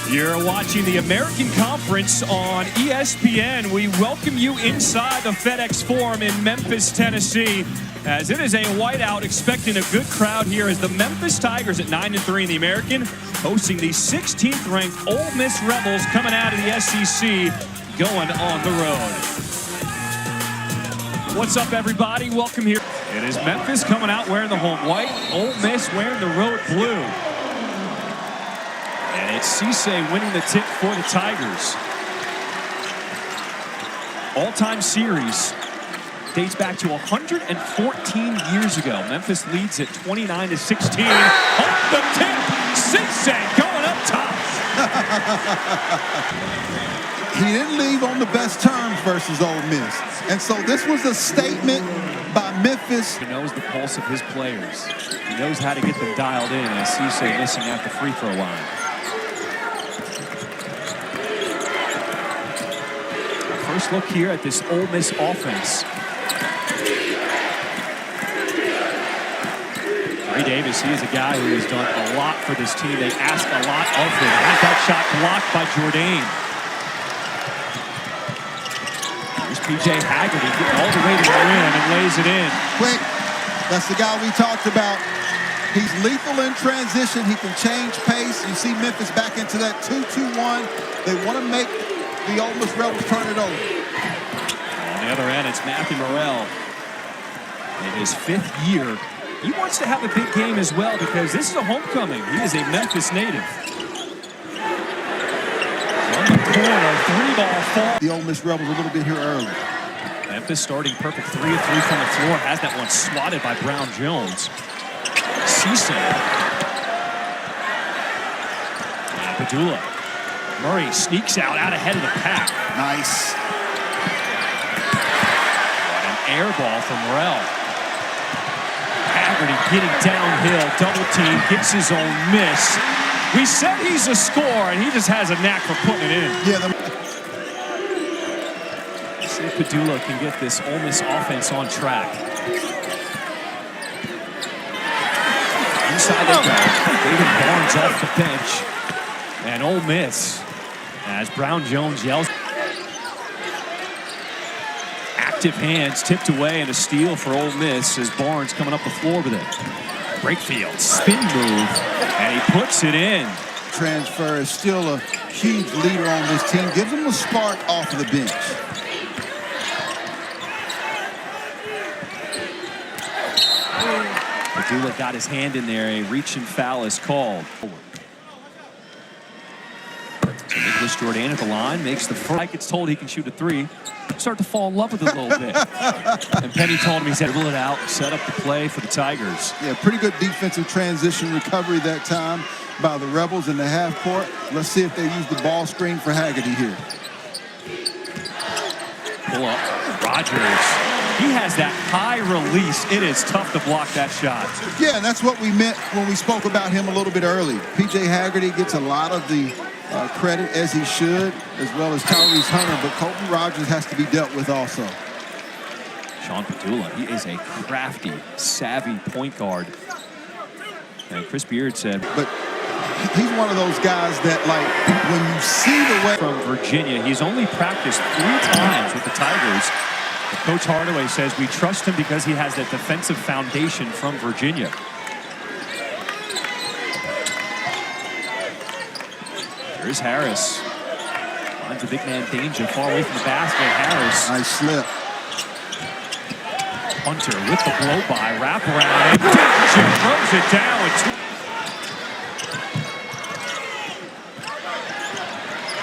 You're watching the American Conference on ESPN. We welcome you inside the FedEx Forum in Memphis, Tennessee, as it is a whiteout, expecting a good crowd here as the Memphis Tigers at 9-3 in the American, hosting the 16th ranked Ole Miss Rebels coming out of the SEC, going on the road. What's up, everybody? Welcome here. It is Memphis coming out wearing the home white, Ole Miss wearing the road blue. And it's Cisse winning the tip for the Tigers. All-time series dates back to 114 years ago. Memphis leads at 29-16. Off the tip, Cisse going up top. He didn't leave on the best terms versus Ole Miss. And so this was a statement by Memphis. He knows the pulse of his players. He knows how to get them dialed in, as Cisse missing at the free throw line. First look here at this Ole Miss offense. Ray Davis, he is a guy who has done a lot for this team. They ask a lot of him. Has that shot blocked by Jourdain. Here's P.J. Haggerty getting all the way to the rim and lays it in. Quick, that's the guy we talked about. He's lethal in transition. He can change pace. You see Memphis back into that 2-2-1. They want to make the Ole Miss Rebels turn it over. On the other end, it's Matthew Morrell. In his 5th year, he wants to have a big game as well because this is a homecoming. He is a Memphis native. On the corner, 3-ball fall. The Ole Miss Rebels a little bit here early. Memphis starting perfect 3 of 3 from the floor. Has that one swatted by Brown Jones. Cisse. Padula. Murray sneaks out ahead of the pack. Nice. What an air ball from Morrell. Haggerty getting downhill, double team, gets his own miss. We said he's a scorer, and he just has a knack for putting it in. Yeah. See if Padula can get this Ole Miss offense on track. Inside the back, David Barnes off the bench. And Ole Miss, as Brown Jones yells. Active hands tipped away and a steal for Ole Miss as Barnes coming up the floor with it. Breakfield, spin move, and he puts it in. Transfer is still a huge leader on this team. Gives him a spark off of the bench. Padula got his hand in there. A reaching foul is called. Nicholas Jourdain at the line makes the first. Gets told he can shoot a 3. Start to fall in love with it a little bit. And Penny told him he said, "Rule it out, set up the play for the Tigers." Yeah, pretty good defensive transition recovery that time by the Rebels in the half court. Let's see if they use the ball screen for Haggerty here. Pull up, Rogers. He has that high release. It is tough to block that shot. Yeah, and that's what we meant when we spoke about him a little bit early. P.J. Haggerty gets a lot of the credit, as he should, as well as Tyrese Hunter, but Colton Rogers has to be dealt with also. Sean Padula, he is a crafty, savvy point guard. And Chris Beard said, but he's one of those guys that, like, when you see the way from Virginia, he's only practiced 3 times with the Tigers. But Coach Hardaway says we trust him because he has that defensive foundation from Virginia. Here's Harris. Finds a big man danger far away from the basket. Harris. Nice slip. Hunter with the blow by. Wrap around. And danger throws it down.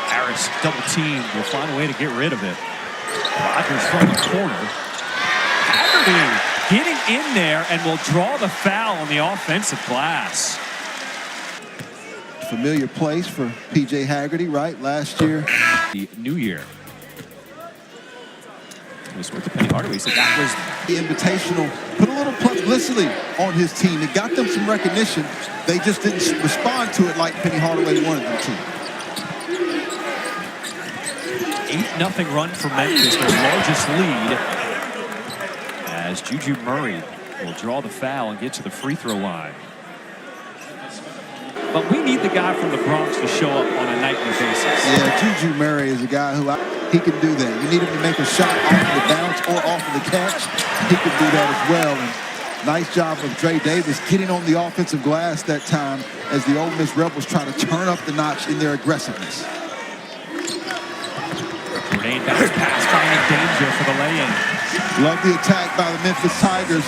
Harris double team. Will find a way to get rid of it. Rogers from the corner. Haggerty getting in there and will draw the foul on the offensive glass. Familiar place for P.J. Haggerty, right? Last year. The new year. It was with the Penny Hardaway. So that was the invitational. Put a little publicity on his team. It got them some recognition. They just didn't respond to it like Penny Hardaway wanted them to. 8-0 run for Memphis, their largest lead. As Juju Murray will draw the foul and get to the free throw line. But we need the guy from the Bronx to show up on a night Juju Murray is a guy who he can do that. You need him to make a shot off of the bounce or off of the catch. He can do that as well. And nice job of Dre Davis getting on the offensive glass that time as the Ole Miss Rebels try to turn up the notch in their aggressiveness. Grenade bounce pass, finding danger for the lay-in. Love the attack by the Memphis Tigers.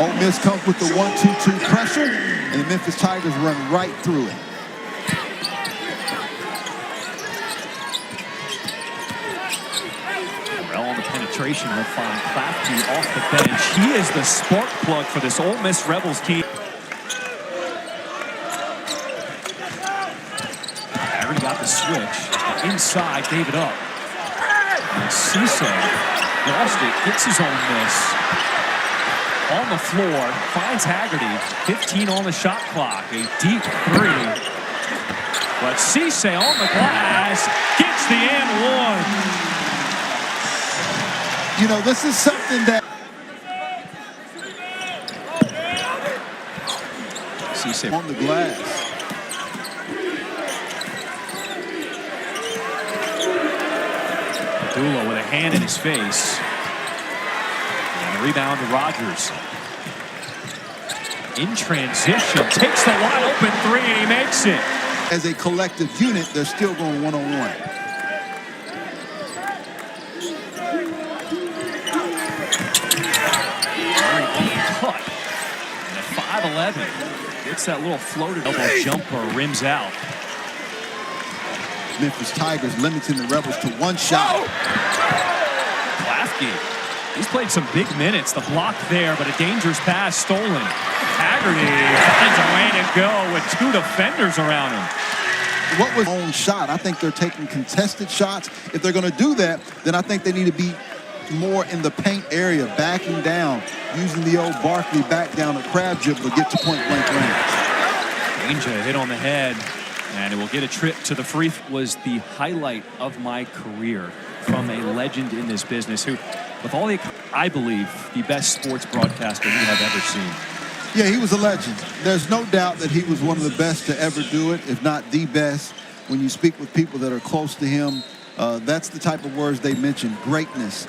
Ole Miss comes with the 1-2-2 pressure, and the Memphis Tigers run right through it. Well, on the penetration, we'll find Clafty off the bench. He is the spark plug for this Ole Miss Rebels team. Already got the switch. Inside, gave it up. And Cisse lost it, gets his own miss. On the floor, finds Haggerty. 15 on the shot clock. A deep three. But Cisse on the glass gets the and one. You know, this is something that Cisse on the glass. Padula with a hand in his face. And the rebound to Rogers. In transition, takes the wide open three and he makes it. As a collective unit, they're still going one-on-one. Cut. And at 5'11", gets that little floated elbow jumper, rims out. Memphis Tigers limiting the Rebels to one shot. Clafty, he's played some big minutes. The block there, but a dangerous pass stolen. Haggerty finds a way to go with two defenders around him. What was own shot? I think they're taking contested shots. If they're going to do that, then I think they need to be more in the paint area, backing down, using the old Barkley back down at crab dribble to get to point-blank range. Danger hit on the head, and it will get a trip to the free. Was the highlight of my career from a legend in this business who, with all the, I believe, the best sports broadcaster we have ever seen. Yeah, he was a legend. There's no doubt that he was one of the best to ever do it, if not the best. When you speak with people that are close to him, that's the type of words they mention: greatness,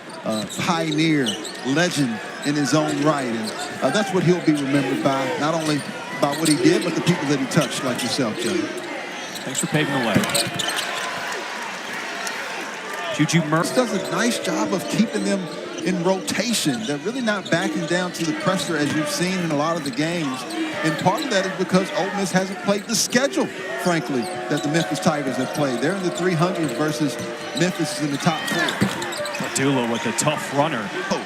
pioneer, legend in his own right. And that's what he'll be remembered by, not only by what he did, but the people that he touched, like yourself, Joe. Thanks for paving the way. Juju Murray does a nice job of keeping them in rotation. They're really not backing down to the pressure as you've seen in a lot of the games. And part of that is because Ole Miss hasn't played the schedule, frankly, that the Memphis Tigers have played. They're in the 300s versus Memphis is in the top 4. Padula with a tough runner. Oh.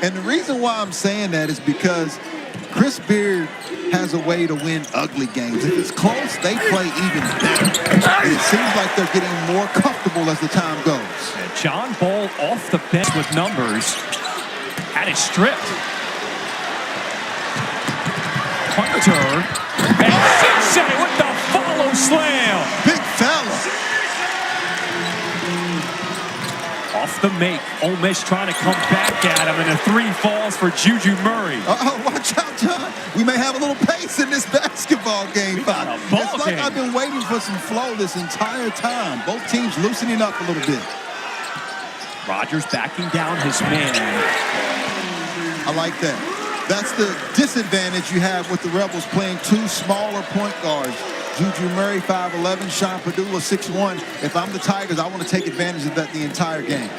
And the reason why I'm saying that is because Chris Beard has a way to win ugly games. If it's close, they play even better. And it seems like they're getting more comfortable as the time goes. And John Ball off the bench with numbers. Had it stripped. Hunter. And Cisse with the follow slam. Big fella. Off the make. Ole Miss trying to come back at him, and the three falls for Juju Murray. Uh-oh, watch out, John. We may have a little pace in this basketball game. It's like I've been waiting for some flow this entire time. Both teams loosening up a little bit. Rogers backing down his man. I like that. That's the disadvantage you have with the Rebels playing two smaller point guards. Juju Murray, 5'11", Sean Padula, 6'1". If I'm the Tigers, I want to take advantage of that the entire game.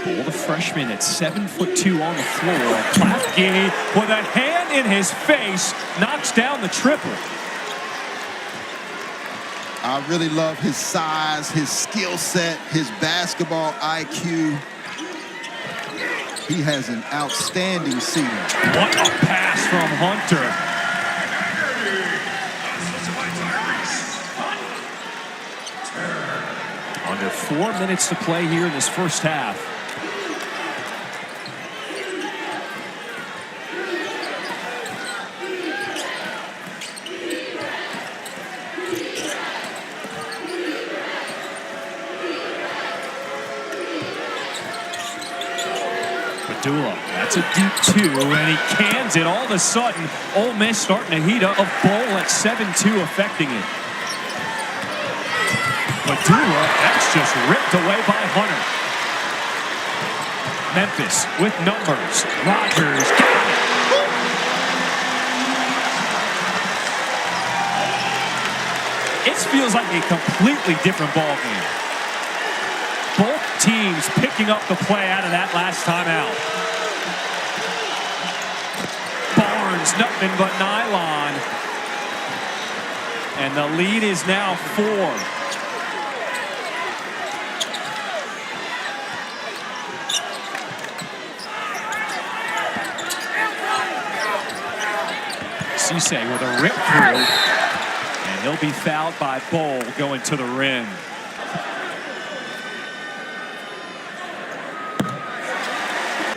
Ball, the freshman at 7'2" on the floor. Clafty with a hand in his face knocks down the triple. I really love his size, his skill set, his basketball IQ. He has an outstanding season. What a pass from Hunter. Under 4 minutes to play here in this first half. Padula, that's a deep two, and he cans it. All of a sudden, Ole Miss starting to heat up. A bowl at 7-2 affecting it. Padula, that's just ripped away by Hunter. Memphis with numbers. Rogers got it. It feels like a completely different ball game. Both teams picking up the play out of that last time out. Barnes, nothing but nylon. And the lead is now 4. Cisse with a rip through, and he'll be fouled by Bowl going to the rim.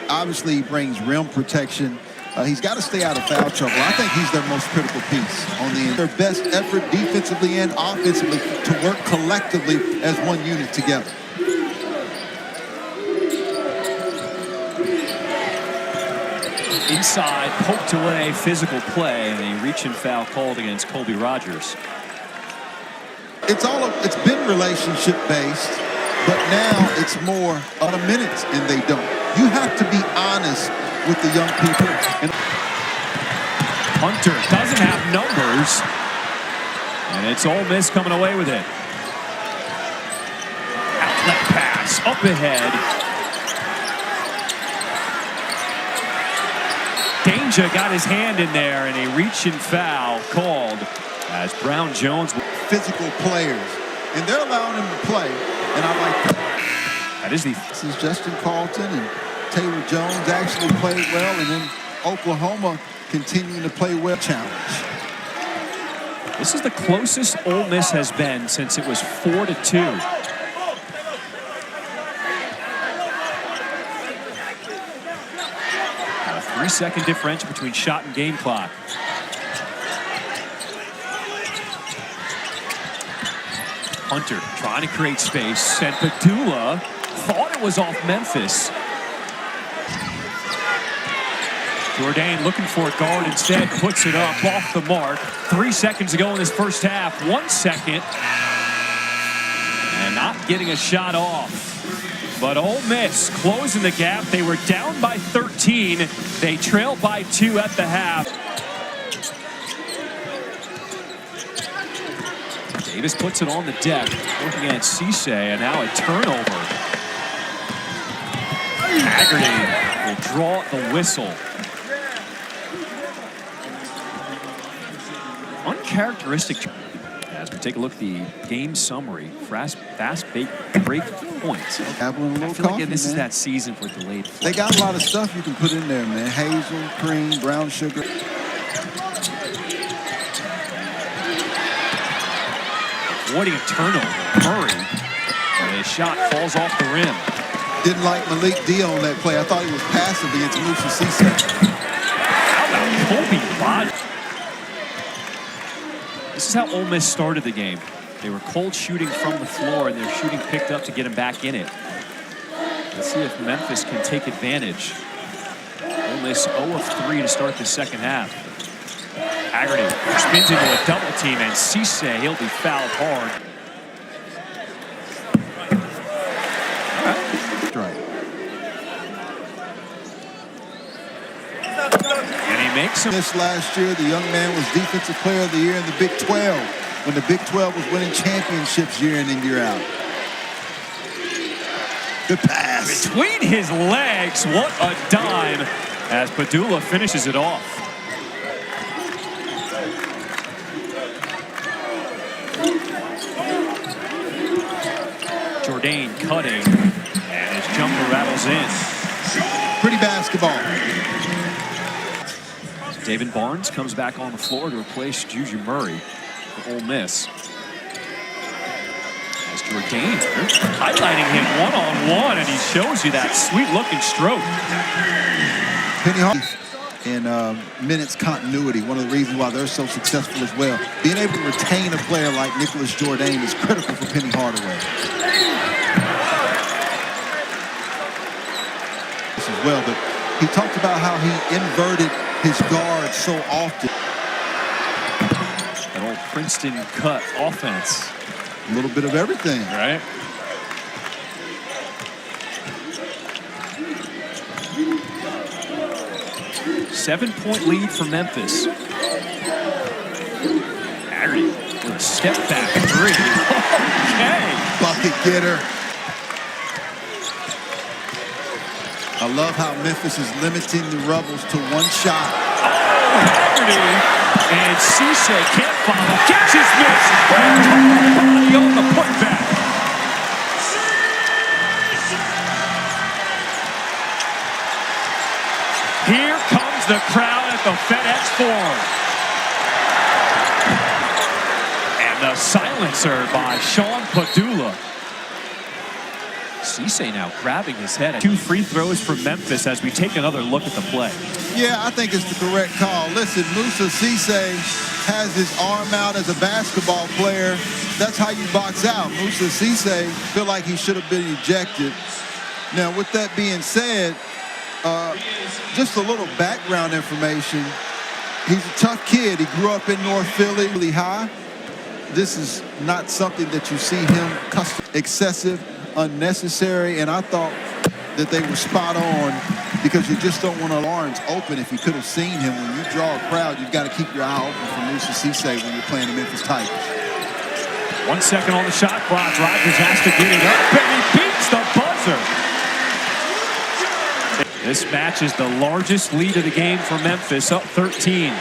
Obviously, he brings rim protection. He's got to stay out of foul trouble. I think he's their most critical piece on the end. Their best effort defensively and offensively to work collectively as one unit together. Inside, poked away, physical play, and a reach and foul called against Colby Rogers. It's been relationship based, but now it's more on a minutes, and they don't. You have to be honest with the young people. And Hunter doesn't have numbers, and it's Ole Miss coming away with it. Outlet pass up ahead. Danger got his hand in there, and a reach and foul called as Brown Jones. Physical players, and they're allowing him to play, and I like that. This is Justin Carlton, and Taylor Jones actually played well, and then Oklahoma continuing to play well. Challenge. This is the closest Ole Miss has been since it was 4-2. A 3-second differential between shot and game clock. Hunter trying to create space, and Padula thought it was off Memphis. Jourdain looking for a guard instead, puts it up off the mark. 3 seconds to go in this first half. 1 second. And not getting a shot off. But Ole Miss closing the gap. They were down by 13. They trailed by 2 at the half. Davis puts it on the deck, looking at Cisse, and now a turnover. Haggerty will draw the whistle. Uncharacteristic. As we take a look at the game summary, fast break points. I feel like this is that season for delayed play. They got a lot of stuff you can put in there, man. Hazel, cream, brown sugar. Avoiding a turnover. Murray, and his shot falls off the rim. Didn't like Malik D on that play. I thought he was passive against Lucius Cisse. How about Colby Rogers? This is how Ole Miss started the game. They were cold shooting from the floor, and their shooting picked up to get them back in it. Let's see if Memphis can take advantage. Ole Miss 0 of 3 to start the second half. Haggerty spins into a double team, and Cisse, he'll be fouled hard. And he makes him. This last year, the young man was Defensive Player of the Year in the Big 12, when the Big 12 was winning championships year in and year out. Good pass. Between his legs, what a dime, as Padula finishes it off. Jourdain cutting, and his jumper rattles in. Pretty basketball. David Barnes comes back on the floor to replace Juju Murray for Ole Miss. As Jourdain highlighting him one-on-one, and he shows you that sweet-looking stroke. Penny Hardaway in minutes continuity, one of the reasons why they're so successful as well. Being able to retain a player like Nicholas Jourdain is critical for Penny Hardaway. As well, but He talked about how he inverted his guard so often. That old Princeton cut offense. A little bit of everything. Right. Seven-point lead for Memphis. Harry with a step back three. Okay. Bucket getter. I love how Memphis is limiting the Rebels to one shot. Haggerty. And Cisse can't follow. Catches miss. Body on the putback. Here comes the crowd at the FedEx Forum. And the silencer by Sean Padula. Cisse now grabbing his head. 2 free throws for Memphis as we take another look at the play. Yeah, I think it's the correct call. Listen, Moussa Cisse has his arm out as a basketball player. That's how you box out. Moussa Cisse feel like he should have been ejected. Now, with that being said, just a little background information. He's a tough kid. He grew up in North Philly, really high. This is not something that you see him excessive, unnecessary, and I thought that they were spot on because you just don't want Lawrence open. If you could have seen him, when you draw a crowd, you've got to keep your eye open for Moussa Cisse when you're playing the Memphis Tigers. 1 second on the shot clock. Rogers has to get it up, and he beats the buzzer. This match is the largest lead of the game for Memphis, up 13.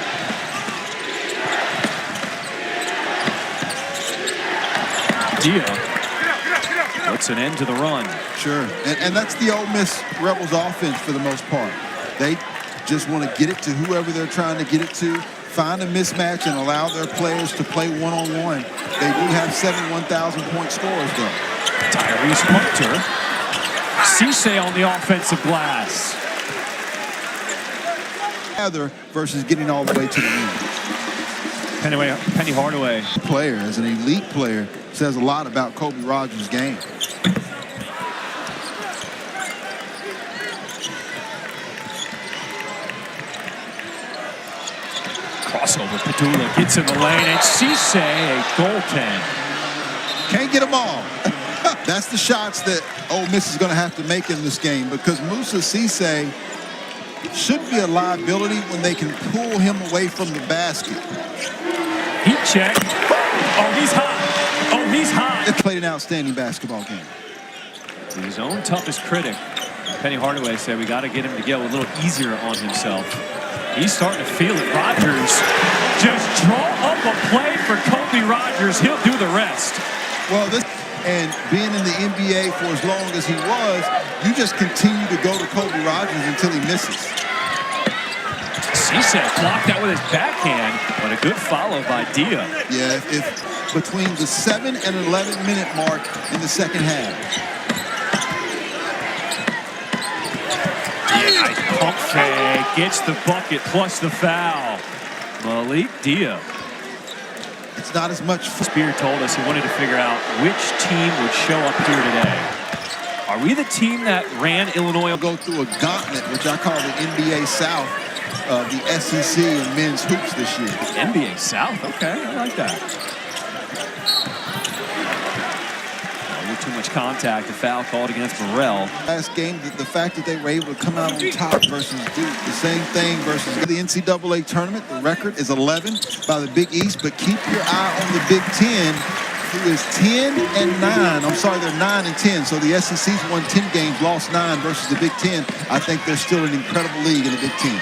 Dia puts an end to the run. Sure, and that's the Ole Miss Rebels offense for the most part. They just want to get it to whoever they're trying to get it to, find a mismatch, and allow their players to play one-on-one. They do have 7 1,000-point scorers, though. Tyrese Hunter. Cisse on the offensive glass. Versus getting all the way to the rim. Penny Hardaway. Player, as an elite player, says a lot about Kobe Rogers' game. Crossover, Padula gets in the lane, and Cisse a goaltend. Can't get them all. That's the shots that Ole Miss is going to have to make in this game, because Moussa Cisse should be a liability when they can pull him away from the basket. Heat check. Oh, he's hot. Oh, he's hot. They played an outstanding basketball game. His own toughest critic, Penny Hardaway, said we got to get him to get a little easier on himself. He's starting to feel it. Rogers just draw up a play for Kobe Rogers. He'll do the rest. Well, and being in the NBA for as long as he was, you just continue to go to Kobe Rogers until he misses. Cisse blocked that with his backhand, but a good follow by Dia. Yeah, if between the 7 and 11 minute mark in the second half. Nice pump fake, gets the bucket plus the foul. Malik Dia. It's not as much. Spear told us he wanted to figure out which team would show up here today. Are we the team that ran Illinois? Go through a gauntlet, which I call the NBA South, the SEC and men's hoops this year. NBA South, okay, I like that. Too much contact, a foul called against Morrell. Last game, the fact that they were able to come out on top versus Duke, the same thing versus the NCAA tournament. The record is 11 by the Big East, but keep your eye on the Big Ten, who is 10-9. I'm sorry, they're 9-10. So the SEC's won 10 games, lost 9 versus the Big Ten. I think they're still an incredible league in the Big Ten.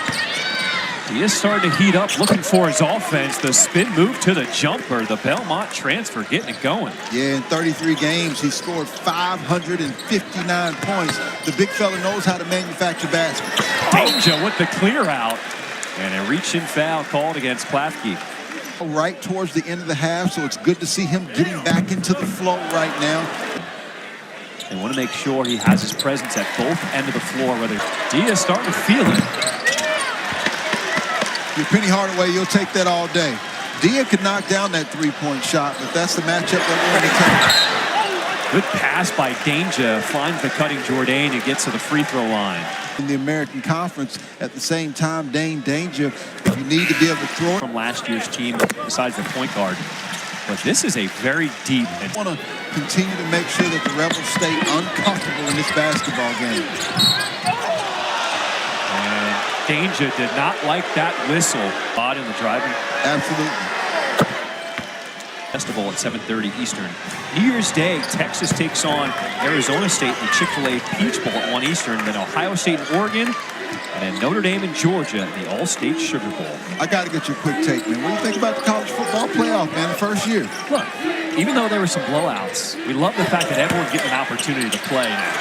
He is starting to heat up, looking for his offense. The spin move to the jumper. The Belmont transfer getting it going. Yeah, in 33 games, he scored 559 points. The big fella knows how to manufacture baskets. Danger with the clear out. And a reach-in foul called against Plafke. Right towards the end of the half, so it's good to see him getting back into the flow right now. They want to make sure he has his presence at both ends of the floor. Whether Dia's starting to feel it. If you're Penny Hardaway, you'll take that all day. Dia could knock down that three-point shot, but that's the matchup that we're going to take. Good pass by Danger, finds the cutting Jourdain and gets to the free throw line. In the American Conference, at the same time, Danger, if you need to be able to throw it. From last year's team, besides the point guard. But this is a very deep. I want to continue to make sure that the Rebels stay uncomfortable in this basketball game. And Danger did not like that whistle. Odd in the driving. Absolutely. Festival at 7:30 Eastern. New Year's Day, Texas takes on Arizona State in the Chick-fil-A Peach Bowl at 1 Eastern. Then Ohio State and Oregon. And then Notre Dame and Georgia at the All-State Sugar Bowl. I got to get your quick take, man. What do you think about the college football playoff, man, the first year? Look, even though there were some blowouts, we love the fact that everyone's getting an opportunity to play now.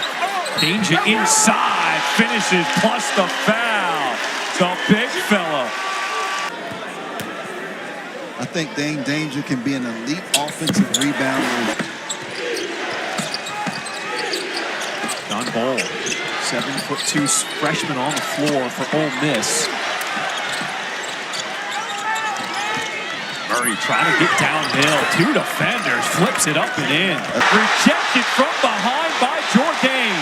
Danger inside, finishes, plus the foul. The big fella. I think Danger can be an elite offensive rebounder. John Ball, 7'2" freshman on the floor for Ole Miss. Murray trying to get downhill. Two defenders, flips it up and in. Rejected from behind by Jourdain.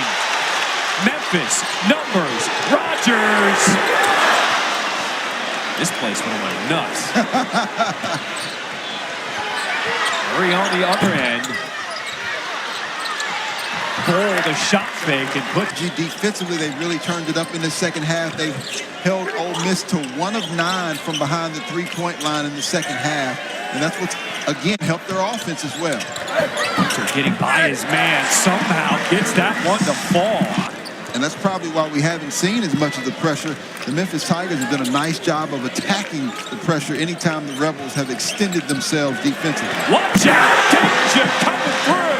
Memphis, numbers, Rogers. This place went on my nuts. Murray on the other end. Ball the shot fake and put. Defensively, they really turned it up in the second half. They held Ole Miss to 1 of 9 from behind the three-point line in the second half. And that's what's, again, helped their offense as well. Hunter getting by his man, somehow gets that one to fall. And that's probably why we haven't seen as much of the pressure. The Memphis Tigers have done a nice job of attacking the pressure anytime the Rebels have extended themselves defensively. Watch out! Danger coming through!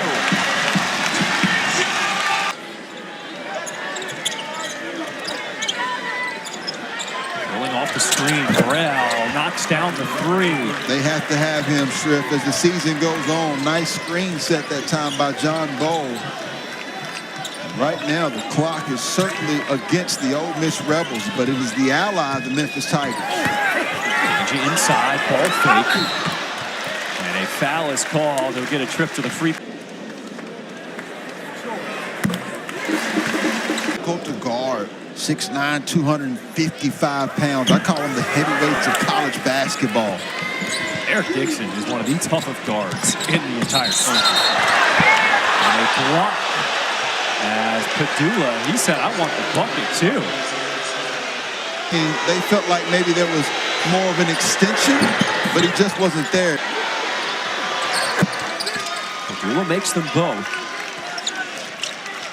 Rolling off the screen, Burrell knocks down the three. They have to have him, Shrift, as the season goes on. Nice screen set that time by John Bowl. Right now, the clock is certainly against the Ole Miss Rebels, but it is the ally of the Memphis Tigers. Danger inside, ball fake. And a foul is called. They'll get a trip to the free. Go to guard, 6'9", 255 pounds. I call him the heavyweights of college basketball. Eric Dixon is one of the toughest guards in the entire country. And a block. As Padula, he said, I want the bucket too. And they felt like maybe there was more of an extension, but he just wasn't there. Padula makes them both.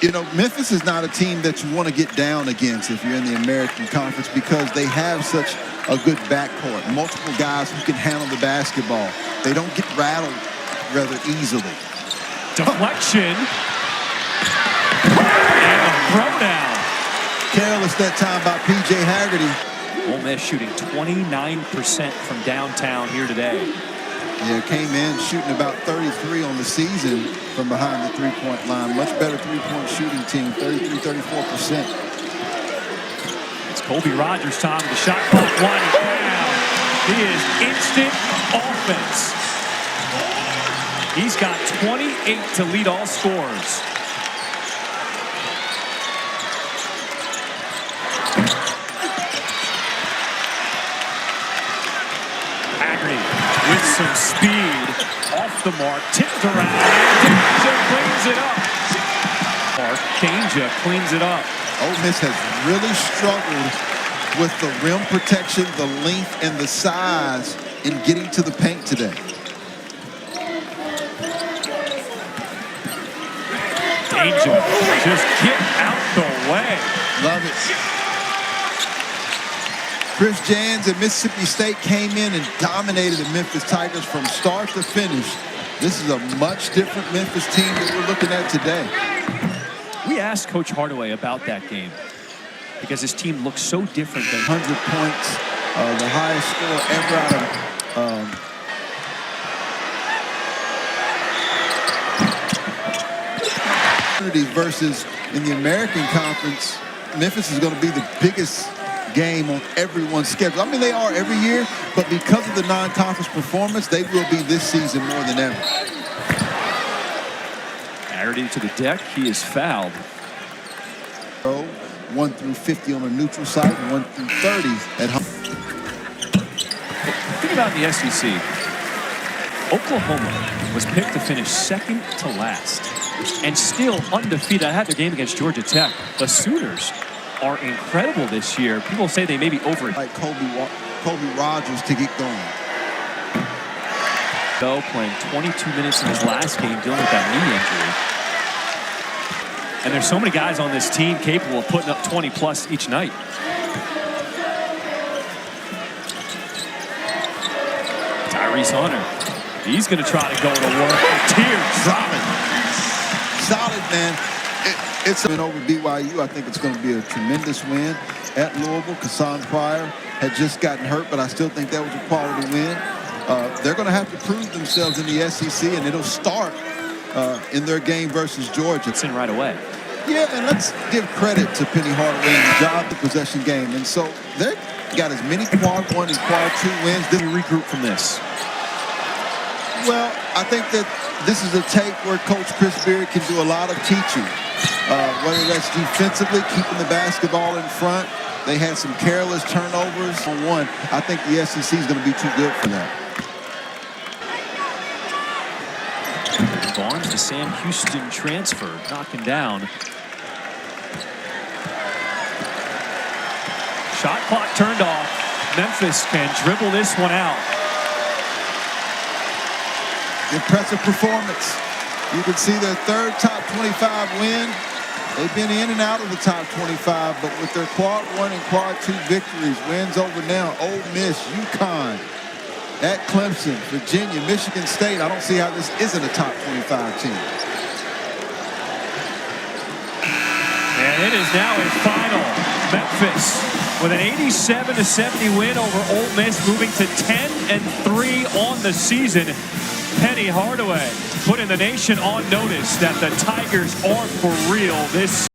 You know, Memphis is not a team that you want to get down against if you're in the American Conference because they have such a good backcourt. Multiple guys who can handle the basketball. They don't get rattled rather easily. Deflection. And a throwdown. Careless that time by P.J. Haggerty. Ole Miss shooting 29% from downtown here today. Yeah, came in shooting about 33 on the season from behind the three-point line. Much better three-point shooting team, 33, 34%. It's Colby Rogers' time. The shot clock winding down. He is instant offense. He's got 28 to lead all scorers. With some speed, off the mark, tipped around, Danger cleans it up. Danger cleans it up. Ole Miss has really struggled with the rim protection, the length, and the size in getting to the paint today. Danger, just get out the way. Love it. Chris Jans at Mississippi State came in and dominated the Memphis Tigers from start to finish. This is a much different Memphis team that we're looking at today. We asked Coach Hardaway about that game because his team looks so different than 100 points, the highest score ever out of versus in the American Conference. Memphis is going to be the biggest game on everyone's schedule. I mean, they are every year, but because of the non-conference performance, they will be this season more than ever. Flaherty to the deck. He is fouled. 1 through 50 on the neutral site, 1 through 30 at home. Think about the SEC. Oklahoma was picked to finish second to last and still undefeated. I had their game against Georgia Tech. The Sooners are incredible this year. People say they may be over it. Like Kobe Rogers to get going. Playing 22 minutes in his last game, dealing with that knee injury. And there's so many guys on this team capable of putting up 20 plus each night. Tyrese Hunter, he's going to try to go to work. Tears dropping. Solid, man. It's a win over BYU. I think it's going to be a tremendous win at Louisville. Kassan Pryor had just gotten hurt, but I still think that was a quality win. They're going to have to prove themselves in the SEC, and it'll start in their game versus Georgia. It's in right away. Yeah, and let's give credit to Penny Hardaway and the job, the possession game. And so they've got as many quad 1 and quad 2 wins. Did we regroup from this? Well, I think that this is a tape where Coach Chris Beard can do a lot of teaching, whether that's defensively, keeping the basketball in front. They had some careless turnovers on one. I think the SEC is going to be too good for that. Barnes, the Sam Houston transfer, knocking down. Shot clock turned off. Memphis can dribble this one out. Impressive performance. You can see their third top 25 win. They've been in and out of the top 25, but with their quad 1 and quad 2 victories, wins over now Ole Miss, UConn, at Clemson, Virginia, Michigan State. I don't see how this isn't a top 25 team. And it is now a final. Memphis with an 87-70 win over Ole Miss, moving to 10-3 on the season. Penny Hardaway putting the nation on notice that the Tigers are for real this